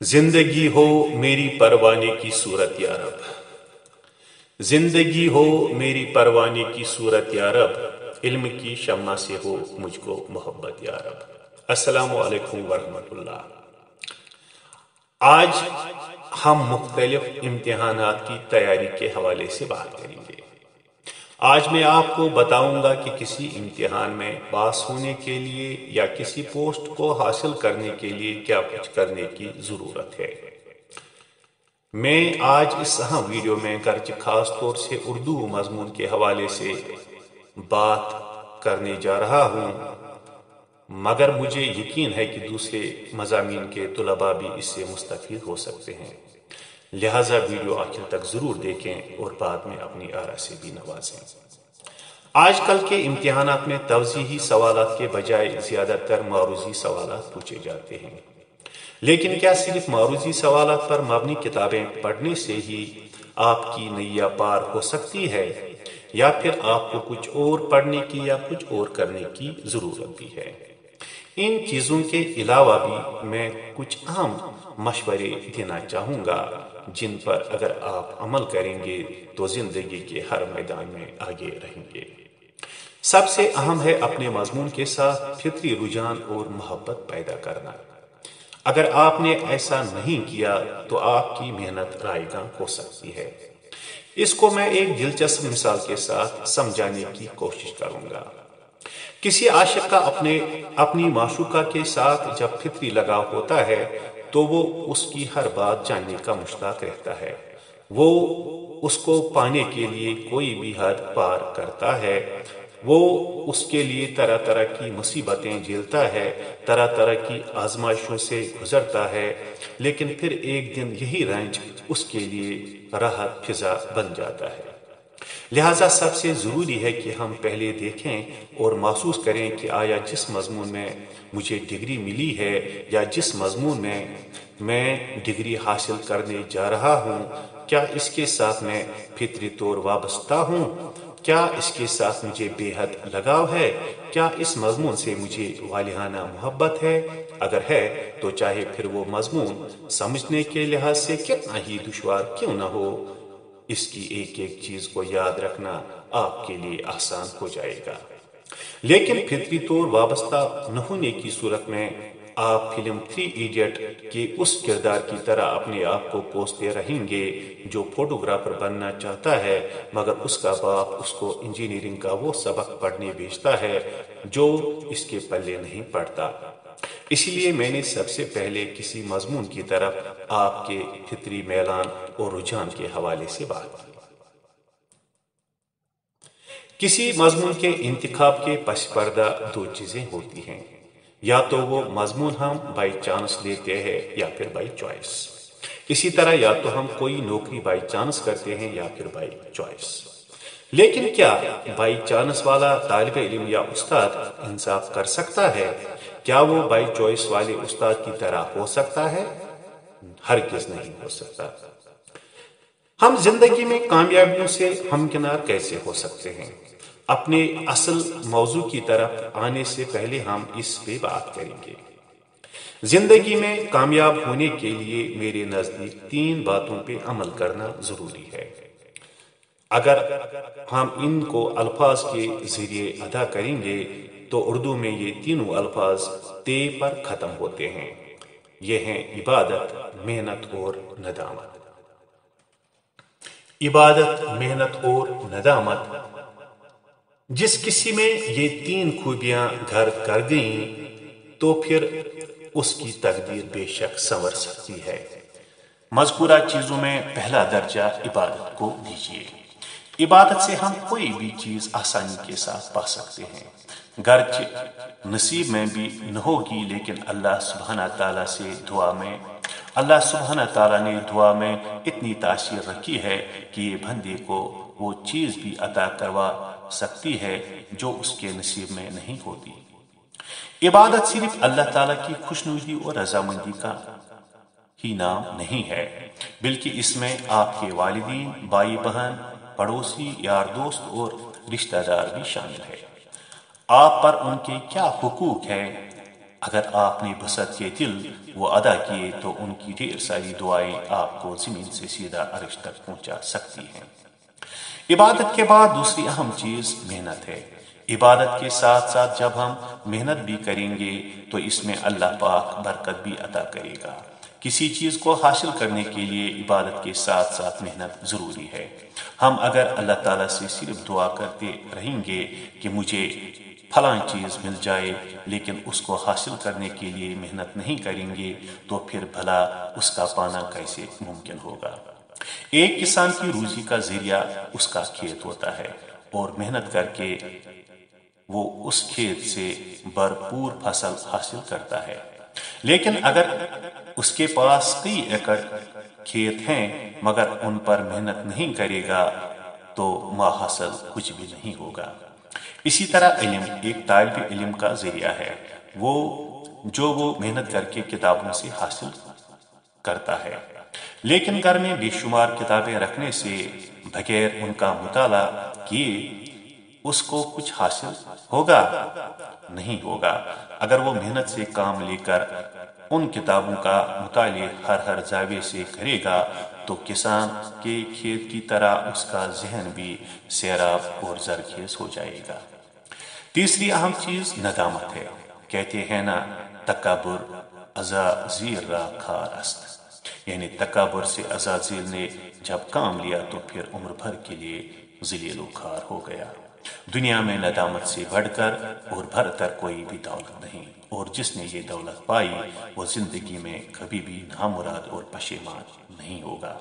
زندگی ہو میری پروانے کی صورت یا رب، زندگی ہو میری پروانے کی صورت یا رب، علم کی شمع سے ہو مجھ کو محبت یا رب۔ السلام علیکم ورحمۃ اللہ۔ آج ہم مختلف امتحانات کی تیاری کے حوالے سے بات کریں گے۔ آج میں آپ کو بتاؤں گا کہ کسی امتحان میں پاس ہونے کے لیے یا کسی پوسٹ کو حاصل کرنے کے لیے کیا کچھ کرنے کی ضرورت ہے۔ میں آج اس اہم ویڈیو میں گرچہ خاص طور سے اردو مضمون کے حوالے سے بات کرنے جا رہا ہوں، مگر مجھے یقین ہے کہ دوسرے مضامین کے طلباء بھی اس سے مستفید ہو سکتے ہیں، لہٰذا ویڈیو آخر تک ضرور دیکھیں اور بعد میں اپنی آراء سے بھی نوازیں۔ آج کل کے امتحانات میں توضیحی سوالات کے بجائے زیادہ تر معروضی سوالات پوچھے جاتے ہیں، لیکن کیا صرف معروضی سوالات پر مبنی کتابیں پڑھنے سے ہی آپ کی نیا پار ہو سکتی ہے، یا پھر آپ کو کچھ اور پڑھنے کی یا کچھ اور کرنے کی ضرورت بھی ہے؟ ان چیزوں کے علاوہ بھی میں کچھ اہم مشورے دینا چاہوں گا جن پر اگر آپ عمل کریں گے تو زندگی کے ہر میدان میں آگے رہیں گے۔ سب سے اہم ہے اپنے مضمون کے ساتھ فطری رجحان اور محبت پیدا کرنا۔ اگر آپ نے ایسا نہیں کیا تو آپ کی محنت رائے گاں ہو سکتی ہے۔ اس کو میں ایک دلچسپ مثال کے ساتھ سمجھانے کی کوشش کروں گا۔ کسی عاشق کا اپنی معشوقہ کے ساتھ جب فطری لگاؤ ہوتا ہے تو وہ اس کی ہر بات جاننے کا مشتاق رہتا ہے۔ وہ اس کو پانے کے لیے کوئی بھی حد پار کرتا ہے۔ وہ اس کے لیے طرح طرح کی مصیبتیں جھیلتا ہے، طرح طرح کی آزمائشوں سے گزرتا ہے، لیکن پھر ایک دن یہی رنج اس کے لیے راحت فضا بن جاتا ہے۔ لہٰذا سب سے ضروری ہے کہ ہم پہلے دیکھیں اور محسوس کریں کہ آیا جس مضمون میں مجھے ڈگری ملی ہے یا جس مضمون میں ڈگری حاصل کرنے جا رہا ہوں، کیا اس کے ساتھ میں فطری طور وابستہ ہوں؟ کیا اس کے ساتھ مجھے بے حد لگاؤ ہے؟ کیا اس مضمون سے مجھے والہانہ محبت ہے؟ اگر ہے تو چاہے پھر وہ مضمون سمجھنے کے لحاظ سے کتنا ہی دشوار کیوں نہ ہو، اس کی ایک ایک چیز کو یاد رکھنا آپ کے لیے آسان ہو جائے گا۔ لیکن فطری طور وابستہ نہ ہونے کی صورت میں آپ فلم 3 ایڈیٹ کے اس کردار کی طرح اپنے آپ کو کوستے رہیں گے جو فوٹوگرافر بننا چاہتا ہے، مگر اس کا باپ اس کو انجینئرنگ کا وہ سبق پڑھنے بھیجتا ہے جو اس کے پلے نہیں پڑتا۔ اسی لیے میں نے سب سے پہلے کسی مضمون کی طرف آپ کے فطری میلان اور رجحان کے حوالے سے بات کی۔ کسی مضمون کے انتخاب کے پس پردہ دو چیزیں ہوتی ہیں، یا تو وہ مضمون ہم بائی چانس لیتے ہیں یا پھر بائی چوائس۔ اسی طرح یا تو ہم کوئی نوکری بائی چانس کرتے ہیں یا پھر بائی چوائس۔ لیکن کیا بائی چانس والا طالب علم یا استاد انصاف کر سکتا ہے؟ کیا وہ بائی چوائس والے استاد کی طرح ہو سکتا ہے؟ ہرگز نہیں ہو سکتا۔ ہم زندگی میں کامیابیوں سے ہمکنار کیسے ہو سکتے ہیں؟ اپنے اصل موضوع کی طرف آنے سے پہلے ہم اس پہ بات کریں گے۔ زندگی میں کامیاب ہونے کے لیے میرے نزدیک 3 باتوں پہ عمل کرنا ضروری ہے۔ اگر ہم ان کو الفاظ کے ذریعے ادا کریں گے تو اردو میں یہ تینوں الفاظ تے پر ختم ہوتے ہیں۔ یہ ہیں عبادت، محنت اور ندامت۔ عبادت، محنت اور ندامت۔ جس کسی میں یہ 3 خوبیاں گھر کر گئیں تو پھر اس کی تقدیر بے شک سنور سکتی ہے۔ مذکورہ چیزوں میں پہلا درجہ عبادت کو دیجیے۔ عبادت سے ہم کوئی بھی چیز آسانی کے ساتھ پا سکتے ہیں، گرچہ نصیب میں بھی نہ ہوگی، لیکن اللہ سبحانہ تعالیٰ نے دعا میں اتنی تاثیر رکھی ہے کہ یہ بندے کو وہ چیز بھی عطا کروا سکتی ہے جو اس کے نصیب میں نہیں ہوتی۔ عبادت صرف اللہ تعالیٰ کی خوشنودی اور رضامندی کا ہی نام نہیں ہے، بلکہ اس میں آپ کے والدین، بھائی بہن، پڑوسی، یار دوست اور رشتہ دار بھی شامل ہے۔ آپ پر ان کے کیا حقوق ہیں اگر آپ نے بسط کے دل وہ ادا کیے تو ان کی ڈھیر ساری دعائیں آپ کو زمین سے سیدھا عرش تک پہنچا سکتی ہیں۔ عبادت کے بعد دوسری اہم چیز محنت ہے۔ عبادت کے ساتھ ساتھ جب ہم محنت بھی کریں گے تو اس میں اللہ پاک برکت بھی عطا کرے گا۔ کسی چیز کو حاصل کرنے کے لیے عبادت کے ساتھ ساتھ محنت ضروری ہے۔ ہم اگر اللہ تعالیٰ سے صرف دعا کرتے رہیں گے کہ مجھے فلاں چیز مل جائے لیکن اس کو حاصل کرنے کے لیے محنت نہیں کریں گے تو پھر بھلا اس کا پانا کیسے ممکن ہوگا؟ ایک کسان کی روزی کا ذریعہ اس کا کھیت ہوتا ہے اور محنت کر کے وہ اس کھیت سے بھرپور فصل حاصل کرتا ہے، لیکن اگر اس کے پاس کئی ایکڑ کھیت ہیں مگر ان پر محنت نہیں کرے گا تو ماحصل کچھ بھی نہیں ہوگا۔ اسی طرح علم ایک طالب علم کا ذریعہ ہے، وہ محنت کر کے کتابوں سے حاصل کرتا ہے، لیکن گھر میں بے شمار کتابیں رکھنے سے بغیر ان کا مطالعہ کیے اس کو کچھ حاصل ہوگا؟ نہیں ہوگا۔ اگر وہ محنت سے کام لے کر ان کتابوں کا مطالعہ ہر زاویے سے کرے گا تو کسان کے کھیت کی طرح اس کا ذہن بھی سیراب اور زرخیز ہو جائے گا۔ تیسری اہم چیز ندامت ہے۔ کہتے ہیں نا تکبر عزازیل را کھار است، یعنی تکبر سے عزازیل نے جب کام لیا تو پھر عمر بھر کے لیے ذلیل و خوار ہو گیا۔ دنیا میں ندامت سے بڑھ کر اور برتر کوئی بھی دولت نہیں، اور جس نے یہ دولت پائی وہ زندگی میں کبھی بھی نامراد اور پشیمان نہیں ہوگا۔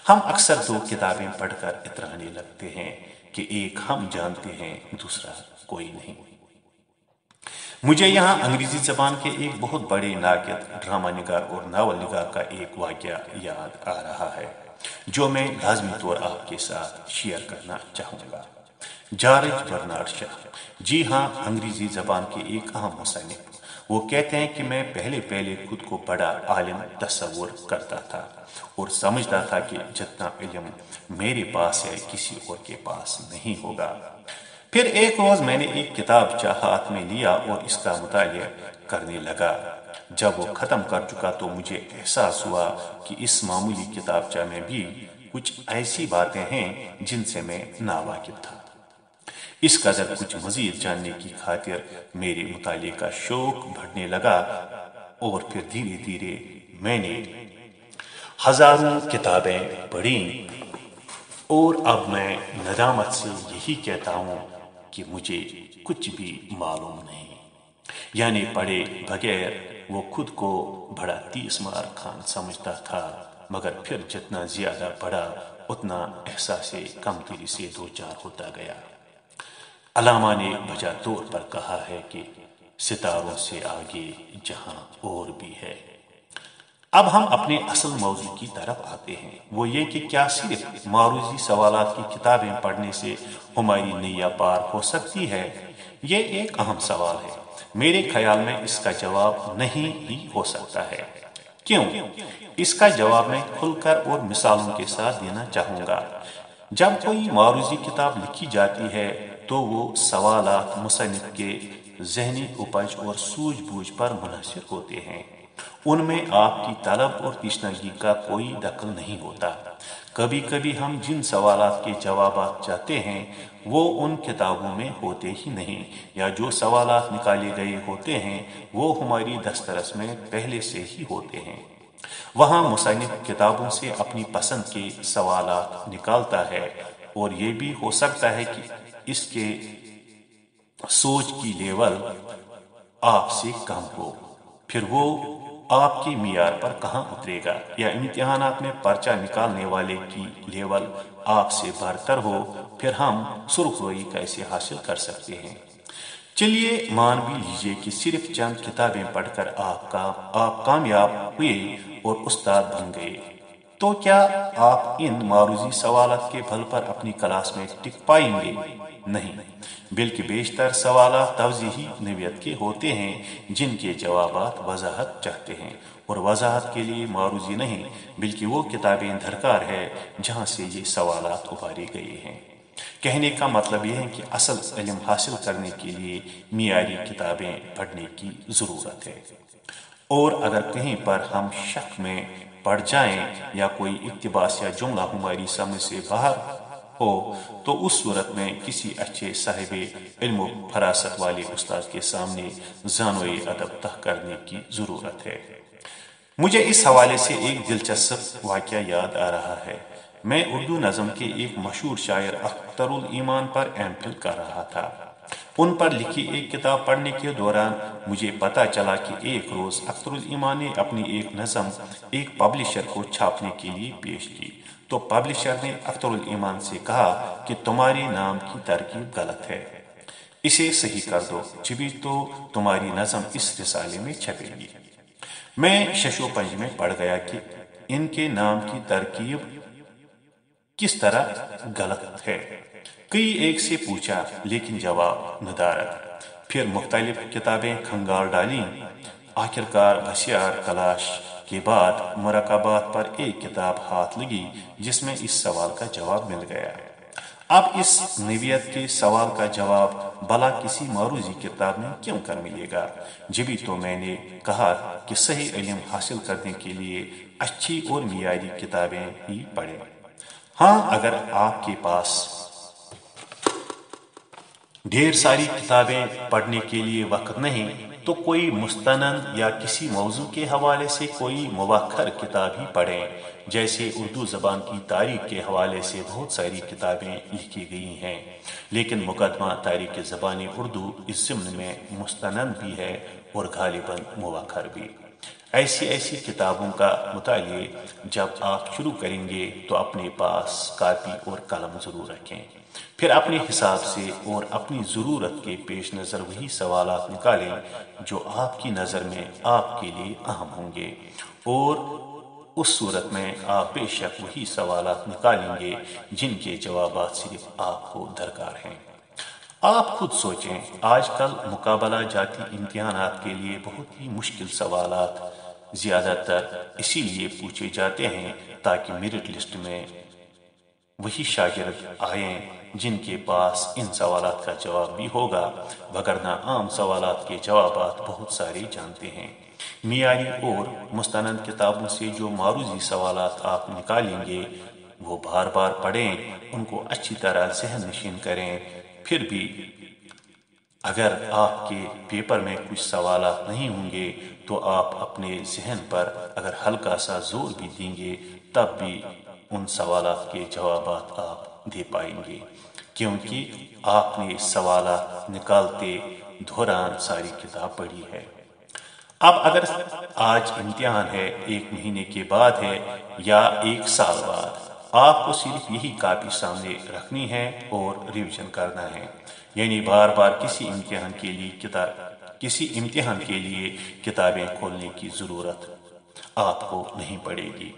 ہم اکثر دو کتابیں پڑھ کر اترانے لگتے ہیں کہ ایک ہم جانتے ہیں دوسرا کوئی نہیں۔ مجھے یہاں انگریزی زبان کے ایک بہت بڑے ناقد، ڈرامہ نگار اور ناول نگار کا ایک واقعہ یاد آ رہا ہے جو میں لازمی طور آپ کے ساتھ شیئر کرنا چاہوں گا۔ جارج برنارڈ شاہ، جی ہاں، انگریزی زبان کے ایک اہم مصنف، وہ کہتے ہیں کہ میں پہلے خود کو بڑا عالم تصور کرتا تھا اور سمجھتا تھا کہ جتنا علم میرے پاس ہے کسی اور کے پاس نہیں ہوگا۔ پھر ایک روز میں نے ایک کتابچہ ہاتھ میں لیا اور اس کا مطالعہ کرنے لگا۔ جب وہ ختم کر چکا تو مجھے احساس ہوا کہ اس معمولی کتابچہ میں بھی کچھ ایسی باتیں ہیں جن سے میں ناواقف تھا۔ اس قدر کچھ مزید جاننے کی خاطر میرے مطالعے کا شوق بڑھنے لگا اور پھر دھیرے دھیرے میں نے ہزاروں کتابیں پڑھیں اور اب میں ندامت سے یہی کہتا ہوں کہ مجھے کچھ بھی معلوم نہیں۔ یعنی پڑھے بغیر وہ خود کو بڑا تیسمار خان سمجھتا تھا، مگر پھر جتنا زیادہ پڑھا اتنا احساس کمتری سے دوچار ہوتا گیا۔ علامہ نے بجا طور پر کہا ہے کہ ستاروں سے آگے جہاں اور بھی ہے۔ اب ہم اپنے اصل موضوع کی طرف آتے ہیں، وہ یہ کہ کیا صرف معروضی سوالات کی کتابیں پڑھنے سے ہماری نیا پار ہو سکتی ہے؟ یہ ایک اہم سوال ہے۔ میرے خیال میں اس کا جواب نہیں ہی ہو سکتا ہے۔ کیوں؟ اس کا جواب میں کھل کر اور مثالوں کے ساتھ دینا چاہوں گا۔ جب کوئی معروضی کتاب لکھی جاتی ہے تو وہ سوالات مصنف کے ذہنی اپج اور سوجھ بوجھ پر منحصر ہوتے ہیں۔ ان میں آپ کی طلب اور تشنگی کا کوئی دخل نہیں ہوتا۔ کبھی کبھی ہم جن سوالات کے جوابات چاہتے ہیں وہ ان کتابوں میں ہوتے ہی نہیں، یا جو سوالات نکالے گئے ہوتے ہیں وہ ہماری دسترس میں پہلے سے ہی ہوتے ہیں۔ وہاں مصنف کتابوں سے اپنی پسند کے سوالات نکالتا ہے، اور یہ بھی ہو سکتا ہے کہ اس کے سوچ کی لیول آپ سے کم ہو، پھر وہ آپ کے معیار پر کہاں اترے گا؟ یا امتحانات میں پرچہ نکالنے والے کی لیول آپ سے برتر ہو، پھر ہم سرخ روئی کیسے حاصل کر سکتے ہیں؟ چلیے مان بھی لیجئے کہ صرف چند کتابیں پڑھ کر آپ کامیاب ہوئے اور استاد بن گئے، تو کیا آپ ان معروضی سوالات کے بل پر اپنی کلاس میں ٹک پائیں گے؟ نہیں، بلکہ بیشتر سوالات توضیحی نوعیت کے ہوتے ہیں جن کے جوابات وضاحت چاہتے ہیں، اور وضاحت کے لیے معروضی نہیں بلکہ وہ کتابیں درکار ہے جہاں سے یہ سوالات ابھارے گئے ہیں۔ کہنے کا مطلب یہ ہے کہ اصل علم حاصل کرنے کے لیے معیاری کتابیں پڑھنے کی ضرورت ہے، اور اگر کہیں پر ہم شک میں پڑ جائیں یا کوئی اقتباس یا جملہ ہماری سمجھ سے باہر ہو تو اس صورت میں کسی اچھے صاحب علم و فراست والے استاد کے سامنے زانوئے ادب تہ کرنے کی ضرورت ہے۔ مجھے اس حوالے سے ایک دلچسپ واقعہ یاد آ رہا ہے۔ میں اردو نظم کے ایک مشہور شاعر اختر الایمان پر ایم فل کر رہا تھا۔ ان پر لکھی ایک کتاب پڑھنے کے دوران مجھے پتا چلا کہ ایک روز اختر الایمان نے اپنی ایک نظم ایک پبلشر کو چھاپنے کے لیے پیش کی، تو پبلشر نے اختر الایمان سے کہا کہ تمہارے نام کی ترکیب غلط ہے، اسے صحیح کر دو، جبھی تو تمہاری نظم اس رسالے میں چھپے گی۔ میں شش و پنج میں پڑ گیا کہ ان کے نام کی ترکیب کس طرح غلط ہے۔ کئی ایک سے پوچھا لیکن جواب ندارد۔ پھر مختلف کتابیں کھنگال ڈالیں، آخرکار بسیار تلاش کے بعد مرکبات پر ایک کتاب ہاتھ لگی جس میں اس سوال کا جواب مل گیا۔ اب اس نوعیت کے سوال کا جواب بھلا کسی معروضی کتاب میں کیوں کر ملے گا؟ جبھی تو میں نے کہا کہ صحیح علم حاصل کرنے کے لیے اچھی اور معیاری کتابیں ہی پڑھیں۔ ہاں، اگر آپ کے پاس ڈھیر ساری کتابیں پڑھنے کے لیے وقت نہیں تو کوئی مستند یا کسی موضوع کے حوالے سے کوئی مؤخر کتاب ہی پڑھیں۔ جیسے اردو زبان کی تاریخ کے حوالے سے بہت ساری کتابیں لکھی گئی ہیں، لیکن مقدمہ تاریخ زبان اردو اس ضمن میں مستند بھی ہے اور غالباً مؤخر بھی۔ ایسی کتابوں کا مطالعہ جب آپ شروع کریں گے تو اپنے پاس کاپی اور قلم ضرور رکھیں، پھر اپنے حساب سے اور اپنی ضرورت کے پیش نظر وہی سوالات نکالیں جو آپ کی نظر میں آپ کے لیے اہم ہوں گے، اور اس صورت میں آپ بے شک وہی سوالات نکالیں گے جن کے جوابات صرف آپ کو درکار ہیں۔ آپ خود سوچیں، آج کل مقابلہ جاتی امتحانات کے لیے بہت ہی مشکل سوالات زیادہ تر اسی لیے پوچھے جاتے ہیں تاکہ میرٹ لسٹ میں وہی شاگرد آئیں جن کے پاس ان سوالات کا جواب بھی ہوگا، وگرنہ عام سوالات کے جوابات بہت سارے جانتے ہیں۔ معیاری اور مستند کتابوں سے جو معروضی سوالات آپ نکالیں گے وہ بار بار پڑھیں، ان کو اچھی طرح ذہن نشین کریں۔ پھر بھی اگر آپ کے پیپر میں کچھ سوالات نہیں ہوں گے تو آپ اپنے ذہن پر اگر ہلکا سا زور بھی دیں گے تب بھی ان سوالات کے جوابات آپ دے پائیں گے، کیونکہ آپ نے سوالات نکالتے دوران ساری کتاب پڑھی ہے۔ اب اگر آج امتحان ہے، 1 مہینے کے بعد ہے یا 1 سال بعد، آپ کو صرف یہی کاپی سامنے رکھنی ہے اور ریویژن کرنا ہے، یعنی بار بار کسی امتحان کے لیے کتابیں کھولنے کی ضرورت آپ کو نہیں پڑے گی۔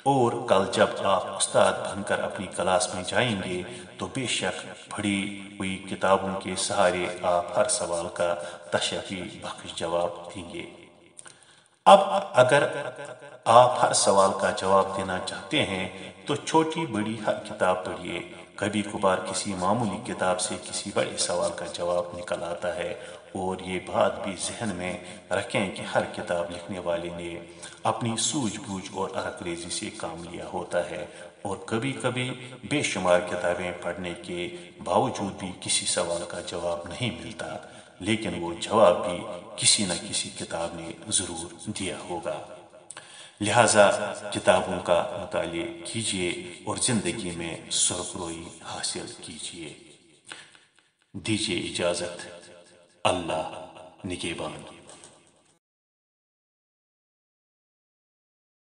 اور کل جب آپ استاد بن کر اپنی کلاس میں جائیں گے تو بے شک پڑھی ہوئی کتابوں کے سہارے آپ ہر سوال کا تشفی بخش جواب دیں گے۔ اب اگر آپ ہر سوال کا جواب دینا چاہتے ہیں تو چھوٹی بڑی ہر کتاب پڑھیے، کبھی کبھار کسی معمولی کتاب سے کسی بڑے سوال کا جواب نکل آتا ہے، اور یہ بات بھی ذہن میں رکھیں کہ ہر کتاب لکھنے والے نے اپنی سوجھ بوجھ اور عرق ریزی سے کام لیا ہوتا ہے، اور کبھی کبھی بے شمار کتابیں پڑھنے کے باوجود بھی کسی سوال کا جواب نہیں ملتا، لیکن وہ جواب بھی کسی نہ کسی کتاب نے ضرور دیا ہوگا۔ لہذا کتابوں کا مطالعہ کیجیے اور زندگی میں سرخروئی حاصل کیجیے۔ دیجیے اجازت، اللہ نگہبان۔